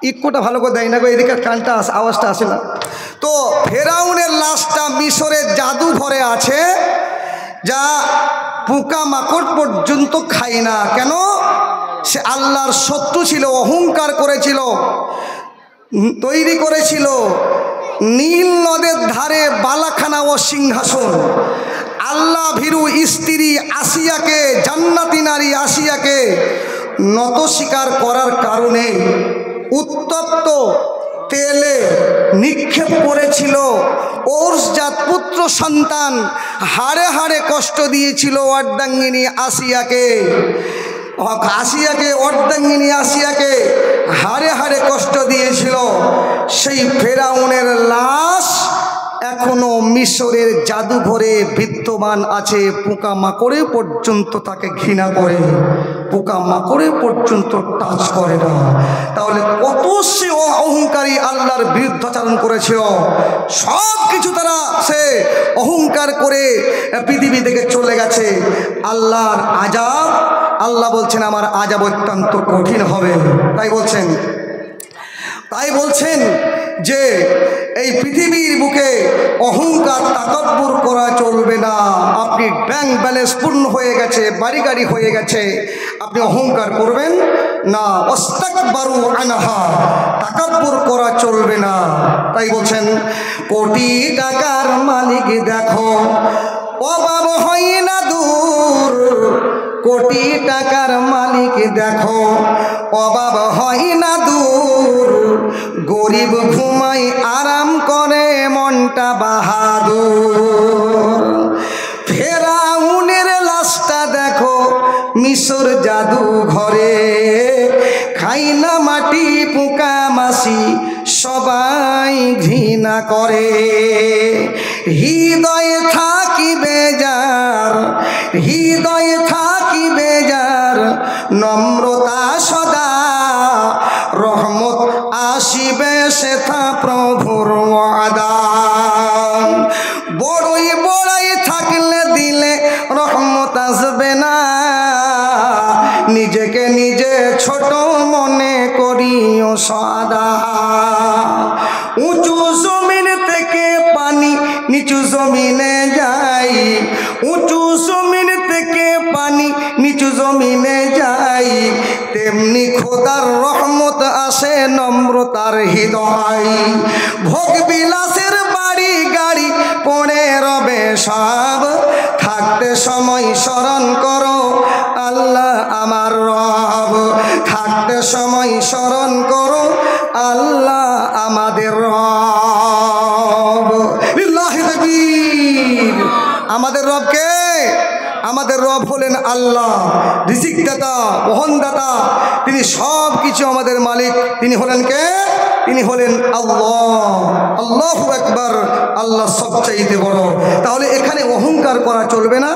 ইকুটা ভালো করে দেয় না গো, এদিকে কানটা আওয়াজটা আসে না তো। ফেরাউনের লাশটা মিশরের জাদুঘরে আছে, যা পোকা মাকড় পর্যন্ত খায় না। কেন? সে আল্লাহর শত্রু ছিল, অহংকার করেছিল, তৈরি করেছিল নীল নদের ধারে বালাখানা ও সিংহাসন। আল্লাহ ভীরু স্ত্রী আসিয়াকে, জান্নাতি নারী আসিয়াকে নত স্বীকার করার কারণে উত্তপ্ত তেলে নিক্ষেপ করেছিল। ওরসজাত পুত্র সন্তান হাড়ে হাড়ে কষ্ট দিয়েছিল অর্ধাঙ্গিনী আসিয়াকে। অর্ধাঙ্গিনী আসিয়াকে হাড়ে হাড়ে কষ্ট দিয়েছিল। সেই ফেরাউনের লাশ এখনো মিশরের জাদুঘরে বিদ্যমান আছে। পোকা মাকড়ে পর্যন্ত তাকে ঘৃণা করে, পোকা মাকড়ে পর্যন্ত টাচ করে না। তাহলে কত সে অহংকারী আল্লাহর বিরুদ্ধাচরণ করেছিল। সব কিছু তারা সে অহংকার করে পৃথিবী থেকে চলে গেছে। আল্লাহর আযাব, আল্লাহ বলছেন আমার আযাব অত্যন্ত কঠিন হবে। তাই বলছেন যে এই পৃথিবীর বুকে অহংকার তাকাব্বুর করা চলবে না। আপনি ব্যাংক ব্যালেন্স পূর্ণ হয়ে গেছে, বাড়ি গাড়ি হয়ে গেছে, আপনি অহংকার করবেন না। ওয়াস্তাকবারু আনহা, তাকাব্বুর করা চলবে না। তাই বলছেন কোটি টাকার মালিক দেখো অভাব হয় না দূর। কোটি টাকার মালিক দেখো অভাব হয় না দূর। গরিব ঘুমাই আরাম করে মনটা বাহাদুর। ফেরাউনের লাশটা দেখো মিশর জাদু ঘরে, খাই না মাটি পোকা মাছি সবাই ঘৃণা করে। হৃদয়ে থাকি বেজার, হৃদয়ে থাকি বেজার, নম্রতা সদা রহমত আসিবে সেথা প্রভুর ওয়াদা। বড়ই বড়াই থাকলে দিলে রহমত আসবে না। নিজেকে নিজে ছোট মনে করিও সদা। উঁচু জমিন থেকে পানি নিচু জমিনে যাই, উঁচু জমিন থেকে পানি নিচু জমিনে যাই। তেমনি খোদার রহমত আসে নম্রতার হৃদয়। ভোগ বিলাসের বাড়ি গাড়ি পড়ে রবে সব, থাকতে সময় স্মরণ করো আল্লাহ আমার রব। থাকতে সময় স্মরণ করো আল্লাহ আমাদের রব। লিল্লাহি তাকবীর। আমাদের রবকে, আমাদের রব হলেন আল্লাহ, রিজিক দাতা, বহনদাতা। তিনি সব কিছু আমাদের মালিক। তিনি হলেন কে? তিনি হলেন আল্লাহ। আল্লাহু আকবার, আল্লাহ সবচাইতে বড়। তাহলে এখানে অহংকার করা চলবে না।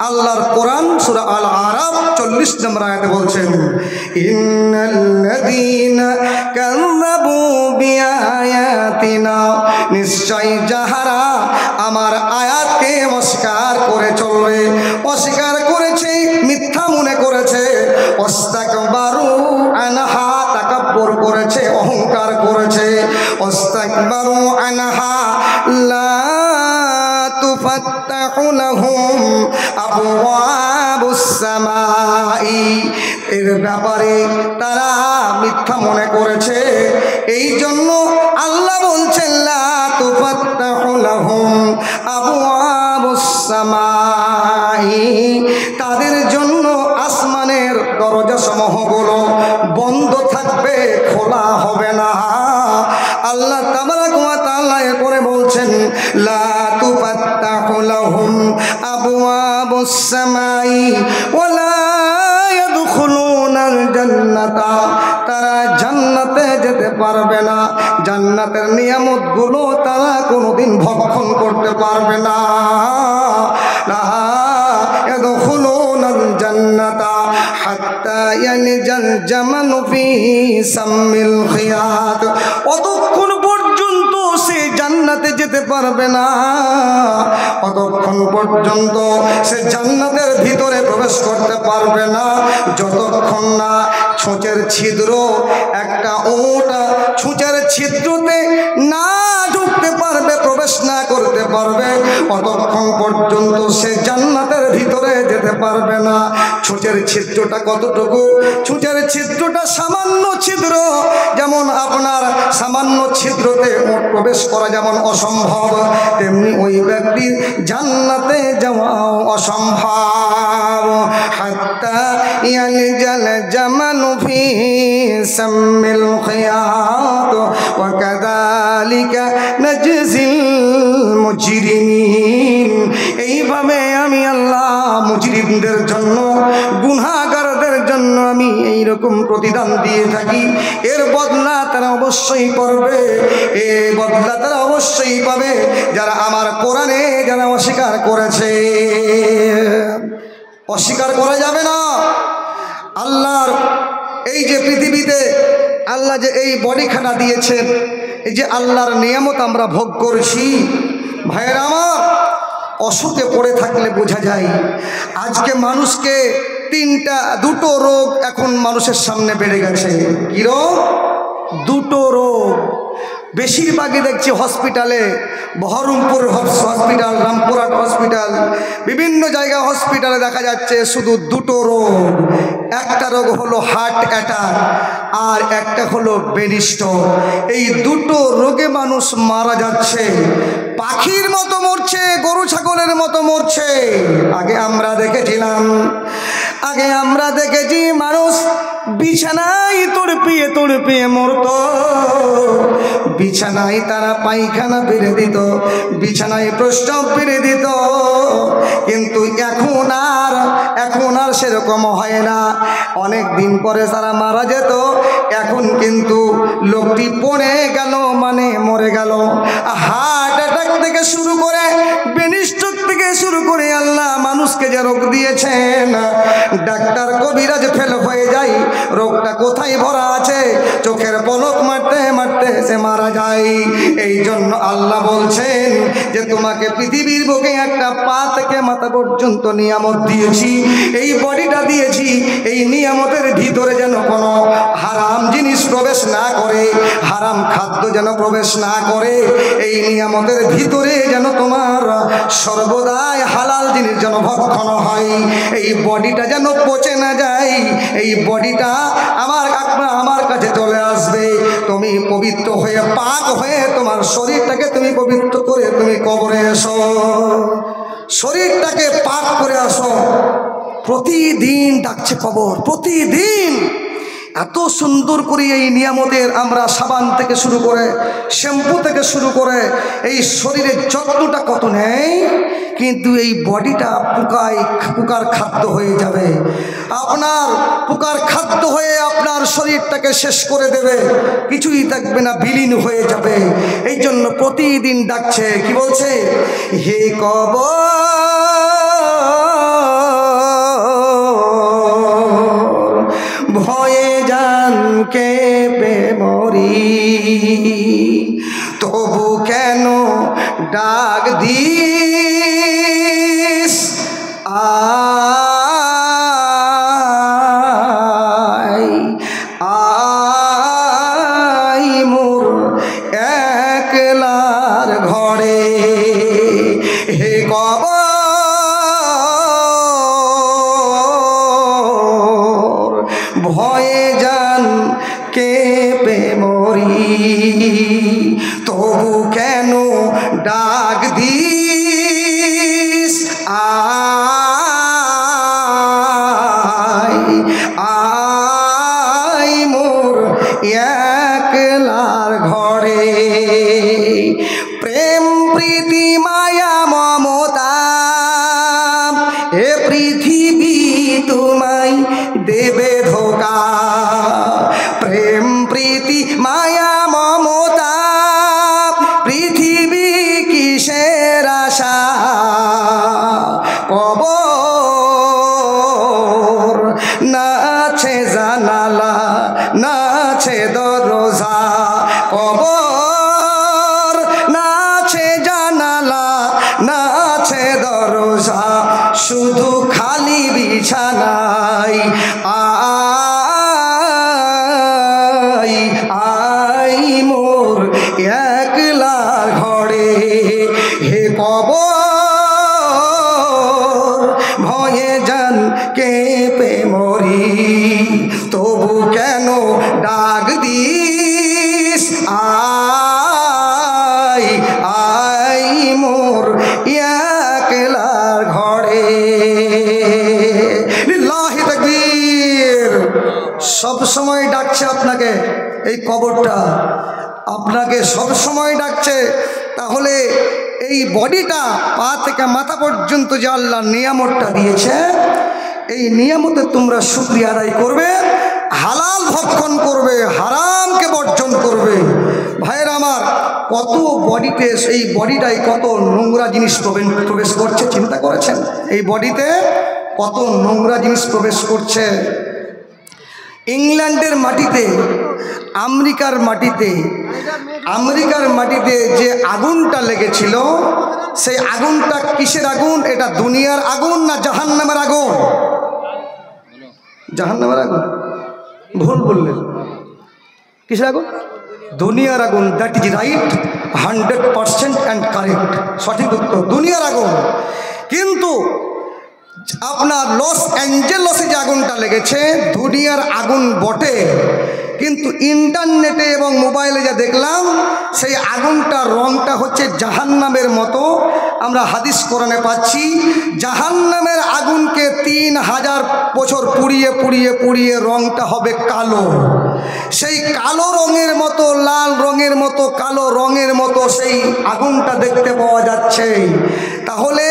আল্লাহর কোরআন সূরা আল আরাফ 40 নম্বর আয়াতে বলছেন ইন্নাল্লাযীনা কাযযাবু বিআয়াতিনা, নিশ্চয় যাহারা আমার আয়াতকে অস্বীকার করে চলবে, অস্বীকার করেছে, মিথ্যা মনে করেছে, ওয়াস্তাকবারু আনহা, তাকাব্বুর করেছে, অহংকার করেছে। ওয়াস্তাকবারু আনহা লা তুফাত্তাহু লাহুম আবওয়াবুস সামাই, এর ব্যাপারে তারা মিথ্যা মনে করেছে। এই জন্য আল্লাহ বলছেন লা তুফাত্তাহু লাহুম আবওয়াবুস সামাই, তাদের জন্য আসমানের দরজা সমূহগুলো বন্ধ থাকবে, খোলা হবে না। আল্লাহ তাবারাক ওয়া তাআলা এরপরে বলছেন লা তুফাত্তাহু লাহুম আবওয়াবুস সামাই ওয়া লা ইয়াদখুলুনাল জান্নাতা, তারা জান্নাতে যেতে পারবে না, জান্নাতের নিয়ামতগুলো তারা কোনোদিন ভক্ষণ করতে পারবে না। লা ইয়াদখুলুনাল জান্নাতা হাত্তা ইয়ালজাল জামালু ফি সাম্মিল খিয়াত, অতক্ষণ পর্যন্ত সে জান্নাতে যেতে পারবে না, অতক্ষণ পর্যন্ত সে জান্নাতের ভিতরে প্রবেশ করতে পারবে না, যতক্ষণ না ছুঁচের ছিদ্র, একটা ওট ছুঁচের ছিদ্রতে না ঢুকতে পারবে, প্রবেশ না করতে পারবে, অতক্ষণ পর্যন্ত সে জান্নাতের ভিতরে যেতে পারবে না। ছুঁচের ছিদ্রটা কতটুকু? ছুঁচের ছিদ্রটা সামান্য ছিদ্র, যেমন আপনার সামান্য ছিদ্রতে ওট প্রবেশ করা যেমন অসম্ভব, তেমনি ওই ব্যক্তির জান্নাতে যাওয়াও অসম্ভব। হাত্তা ইয়ালজাল জামালু ফি সাম্মিল খিয়াত ওয়া কাযালিকা নাজজিল মুজরিমিন। এইভাবে আমি আল্লাহ মুজরিমদের জন্য, গুনাহগারদের জন্য আমি এইরকম প্রতিদান দিয়ে থাকি। এর বদলা তারা অবশ্যই করবে, এই বদলা তারা অবশ্যই পাবে যারা আমার কোরআনে যারা অস্বীকার করেছে। অস্বীকার করা যাবে না। আল্লাহর এই যে পৃথিবীতে আল্লাহ যে এই বডিখানা দিয়েছেন, এই যে আল্লাহর নিয়ামত আমরা ভোগ করছি, ভাইয়েরা আমার, অসুখে পড়ে থাকলে বোঝা যায়। আজকে মানুষকে দুটো রোগ এখন মানুষের সামনে বেড়ে গেছে। কি রোগ? দুটো রোগ। বেশিরভাগই দেখছি হসপিটালে, বহরমপুর হসপিটাল, রামপুরহাট হসপিটাল, বিভিন্ন জায়গায় হসপিটালে দেখা যাচ্ছে শুধু দুটো রোগ। একটা রোগ হলো হার্ট অ্যাটাক, আর একটা হলো ব্রেন স্ট্রোক। এই দুটো রোগে মানুষ মারা যাচ্ছে, পাখির মতো মরছে, গরু ছাগলের মতো মরছে। আগে আমরা দেখেছি মানুষ বিছানায় তড়পিয়ে তড়পিয়ে মরত, বিছানায় তারা পায়খানা পেরে দিত, বিছানায় প্রস্রাব পেরে দিত। কিন্তু এখন আর সেরকম হয় না। অনেক দিন পরে তারা মারা যেত, এখন কিন্তু লোকটি পড়ে গেল মানে মরে গেল। হার্ট অ্যাটাক থেকে শুরু করে, ব্রেন স্ট্রোক থেকে শুরু করে আল্লাহ মানুষকে যে রোগ দিয়েছেন, ডাক্তার কবিরাজ ফেল হয়ে যায় রোগটা কোথায় ভরা আছে। চোখের পলক মারতে মারতে সে মারা যায়। এই জন্য আল্লাহ বলছেন যে তোমাকে পৃথিবীর বুকে একটা পা থেকে মাথা পর্যন্ত নিয়ামত দিয়েছি, এই বডিটা দিয়েছি, এই নিয়ামতের ভিতরে যেন কোনো হারাম জিনিস প্রবেশ না করে, হারাম খাদ্য যেন প্রবেশ না করে। এই নিয়ামতের ভিতরে যেন তোমার সর্বদাই হালাল জিনিস যেন ভক্ষণ হয়। এই বডিটা যেন পচে না যায়, এই বডিটা আমার কাছে চলে আসবে। তুমি পবিত্র হয়ে, পাক হয়ে, তোমার শরীরটাকে তুমি পবিত্র করে তুমি কবরে এসো, শরীরটাকে পাক করে আসো। প্রতিদিন ডাকছে কবর, প্রতিদিন। এত সুন্দর করে এই নিয়ামতের আমরা সাবান থেকে শুরু করে, শ্যাম্পু থেকে শুরু করে এই শরীরের যত্নটা কত নেই, কিন্তু এই বডিটা পোকার খাদ্য হয়ে যাবে। আপনার পোকার খাদ্য হয়ে আপনার শরীরটাকে শেষ করে দেবে, কিছুই থাকবে না, বিলীন হয়ে যাবে। এই জন্য প্রতিদিন ডাকছে, কি বলছে? হে কবর ভয়ে জান কেঁপে মরি, তবু কেন ডাক দিস আই মোর একলার ঘরে। হে কবর ভয়ে জান কেঁপে মরি, তবু কেন ডাক দিস আই মোর একলার ঘরে। প্রেম প্রীতি মায়া মমতা এ পৃথিবী তোমায় দেবে ধোকা, প্রেম প্রীতি মায়া মমতা পৃথিবী কিসের আশা কবর না আছে জানালা না আছে দরজা কবর না আছে জানালা না আছে দরজা শুধু খালি বিছানায় আই মোর একলা ঘরে হে কবর ভয়ে জান কেঁপে মরি তবু কেন ডাক দিস আই মোর একলা ঘরে লিল্লাহি তাকবীর। সব সময় ডাকছে আপনাকে এই কবরটা, আপনাকে সব সময় ডাকছে। তাহলে এই বডিটা পা থেকে মাথা পর্যন্ত যে আল্লাহ নিয়ামতটা দিয়েছে, এই নিয়ামতে তোমরা শুকরিয়া আদায় করবে, হালাল ভক্ষণ করবে, হারামকে বর্জন করবে। ভাইয়ের আমার, কত বডিতে, এই বডিটায় কত নোংরা জিনিস প্রবেশ করছে চিন্তা করেছেন? এই বডিতে কত নোংরা জিনিস প্রবেশ করছে। ইংল্যান্ডের মাটিতে, আমেরিকার মাটিতে যে আগুনটা লেগেছিল, সেই আগুনটা কিসের আগুন? এটা দুনিয়ার আগুন না জাহান্নামের আগুন? জাহান্নামের আগুন। ভুল বললেন। কিসের আগুন? দুনিয়ার আগুন। That is right, 100% and correct, সঠিক উত্তর, দুনিয়ার আগুন। কিন্তু আপনার লস অ্যাঞ্জেলসে যে আগুনটা লেগেছে, দুনিয়ার আগুন বটে, কিন্তু ইন্টারনেটে এবং মোবাইলে যা দেখলাম, সেই আগুনটার রংটা হচ্ছে জাহান্নামের মতো। আমরা হাদিস কোরআনে পাচ্ছি, জাহান্নামের আগুনকে 3000 বছর পুড়িয়ে পুড়িয়ে পুড়িয়ে রংটা হবে কালো। সেই কালো রঙের মতো, লাল রঙের মতো, কালো রঙের মতো সেই আগুনটা দেখতে পাওয়া যাচ্ছে। তাহলে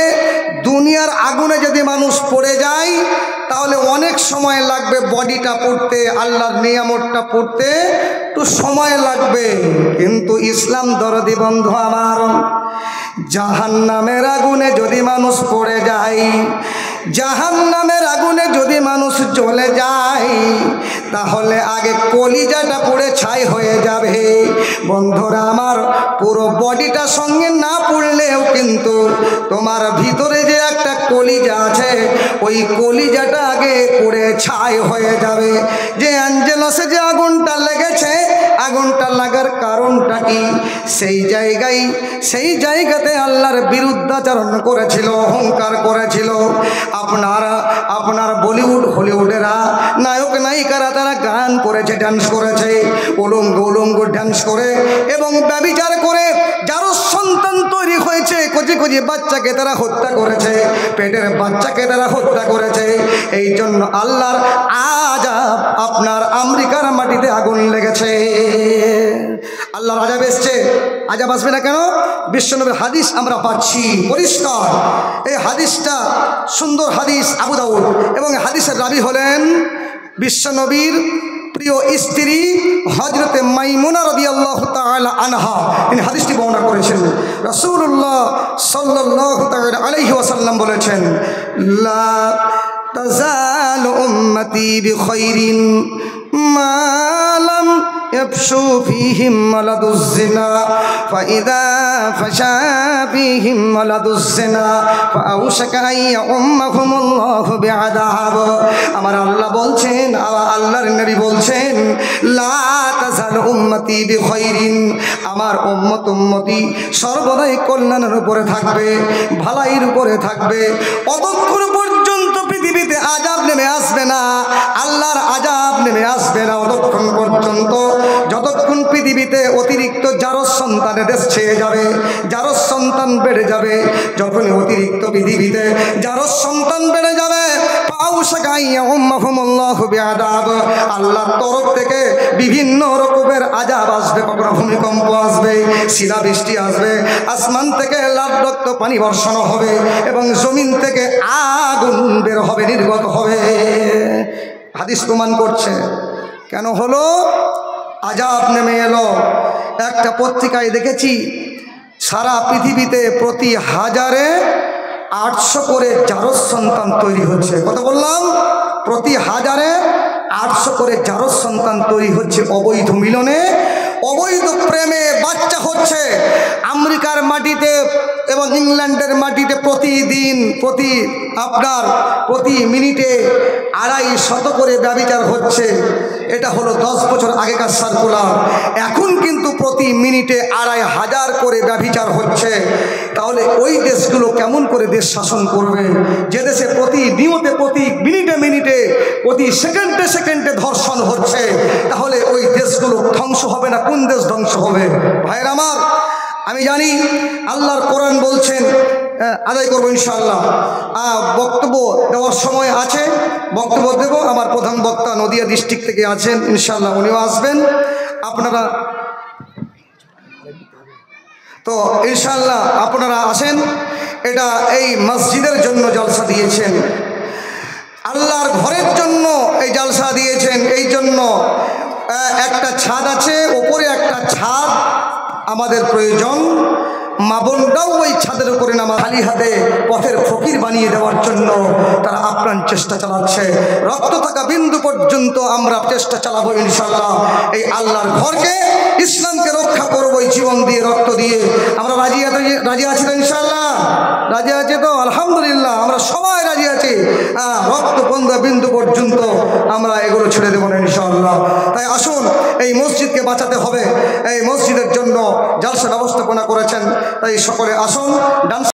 দুনিয়ার আগুনে যদি মানুষ পড়ে যায়, তাহলে অনেক সময় লাগবে বডিটা পড়তে, আল্লাহর নিয়ামতটা পড়তে একটু সময় লাগবে। কিন্তু ইসলাম দরদি বন্ধু আমার, জাহান্নামের আগুনে যদি মানুষ পড়ে যায়, জাহান্নামের আগুনে যদি মানুষ জ্বলে যায়, তাহলে আগে কলিজাটা পুড়ে ছাই হয়ে যাবে। বন্ধুরা আমার, পুরো বডিটা সঙ্গে না পুড়লেও কিন্তু তোমার ভিতরে যে একটা কলিজা আছে, ওই কলিজাটা আগে পুড়ে ছাই হয়ে যাবে। যে অ্যাঞ্জেলসে যে আগুনটা লেগেছে, আগুনটা লাগার কারণটা কি? সেই জায়গাতে আল্লাহর বিরুদ্ধাচরণ করেছিল, অহংকার করেছিল। আপনার বলিউড হলিউডেরা নায়ক নায়িকারা তারা গান করেছে, ডান্স করেছে, উলঙ্গ ডান্স করে এবং ব্যভিচার করে যারও সন্তান তৈরি হয়েছে, কচি কচি বাচ্চাকে তারা হত্যা করেছে, পেটের বাচ্চাকে তারা হত্যা করেছে। এই জন্য আল্লাহর আযাব আপনার আমেরিকার মাটিতে আগুন লেগেছে। আল্লাহর আযাব এসছে, আযাব আসবে না কেন? বিশ্বনবীর হাদিস আমরা পাচ্ছি পরিষ্কার। এই হাদিসটা সুন্দর হাদিস, আবু দাউদ, এবং হাদিসের রাবী হলেন বিশ্বনবীর প্রিয় স্ত্রী হযরতে মাইমুনা রাদিয়াল্লাহু তাআলা আনহা। তিনি হাদিসটি বর্ণনা করেছেন। রাসূলুল্লাহ সাল্লাল্লাহু তাআলা আলাইহি ওয়াসাল্লাম বলেছেন, লা তাজালু উম্মতি বিখাইরিন মা লাম يفشو فيهم ولد الزنا فإذا فشى فيهم ولد الزنا فأوشك أن يؤمهم الله بعذاب। আমার আল্লাহ বলছেন, আল্লাহর নবী বলছেন, লা তাজাল উম্মতি বিখাইরিন, আমার উম্মতি সর্বদাই কল্যাণের উপরে থাকবে, ভালাইয়ের উপরে থাকবে। অতক্ষণ পর্যন্ত পৃথিবীতে আযাব নেমে আসবে না, আল্লাহর আযাব নেমে আসবে না অতক্ষণ পর্যন্ত, যতক্ষণ পৃথিবীতে অতিরিক্ত জারজ সন্তানের দেশ ছেয়ে যাবে, জারজ সন্তান বেড়ে যাবে। যখন অতিরিক্ত পৃথিবীতে জারজ সন্তান বেড়ে যাবে, আল্লাহর তরফ থেকে বিভিন্ন রকমের আযাব আসবে। কখনো ভূমিকম্প আসবে, শিলাবৃষ্টি আসবে, আসমান থেকে লাল রক্ত পানি বর্ষণ হবে এবং জমিন থেকে আগুন বের হবে, নির্গত হবে। হাদিস প্রমাণ করছে। কেন হলো? আযাব নেমে এলো। একটা পত্রিকায় দেখেছি সারা পৃথিবীতে প্রতি 1000-এ 800 করে জারজ সন্তান তৈরি হচ্ছে। কত বললাম? প্রতি 1000-এ 800 করে জারজ সন্তান তৈরি হচ্ছে অবৈধ মিলনে, অবৈধ প্রেমে বাচ্চা হচ্ছে। আমেরিকার মাটিতে এবং ইংল্যান্ডের মাটিতে প্রতিদিন প্রতি মিনিটে 250 করে ব্যভিচার হচ্ছে। এটা হলো 10 বছর আগেকার সার্কুলার। এখন কিন্তু প্রতি মিনিটে 2500 করে ব্যভিচার হচ্ছে। তাহলে ওই দেশগুলো কেমন করে দেশ শাসন করবে, যে দেশে প্রতিনিয়তে প্রতি মিনিটে মিনিটে প্রতি সেকেন্ডে সেকেন্ডে ধর্ষণ হচ্ছে? তাহলে ওই দেশগুলো ধ্বংস হবে না, কোন দেশ ধ্বংস হবে? ভাইয়ের আমার, আমি জানি আল্লাহর কোরআন বলছেন, আদায় করবো ইনশাআল্লাহ। বক্তব্য দেওয়ার সময় আছে, বক্তব্য দেব। আমার প্রধান বক্তা নদিয়া ডিস্ট্রিক্ট থেকে আছেন ইনশাআল্লাহ, উনিও আসবেন। আপনারা তো ইনশাআল্লাহ আপনারা আসেন। এটা এই মসজিদের জন্য জলসা দিয়েছেন, আল্লাহর ঘরের জন্য এই জলসা দিয়েছেন। এই জন্য একটা ছাদ আছে, ওপরে একটা ছাদ আমাদের প্রয়োজন। মা বোনরাও ওই ছাদের উপরে নামা খালি হাতে পথের ফকির বানিয়ে দেওয়ার জন্য তারা আপ্রাণ চেষ্টা চালাচ্ছে। রক্ত থাকা বিন্দু পর্যন্ত আমরা চেষ্টা চালাবো ইনশাআল্লাহ। এই আল্লাহর ঘরকে, ইসলামকে রক্ষা করবো এই জীবন দিয়ে, রক্ত দিয়ে। আমরা রাজি আছি তো ইনশাআল্লাহ? রাজি আছে তো? আলহামদুলিল্লাহ, আমরা সবাই রাজি আছি। রক্ত বিন্দু পর্যন্ত আমরা এগুলো ছেড়ে দেবো না ইনশাআল্লাহ। তাই আসুন, এই মসজিদকে বাঁচাতে হবে। এই মসজিদের জন্য জলসা ব্যবস্থাপনা করেছেন, তাই সকলে আসুন।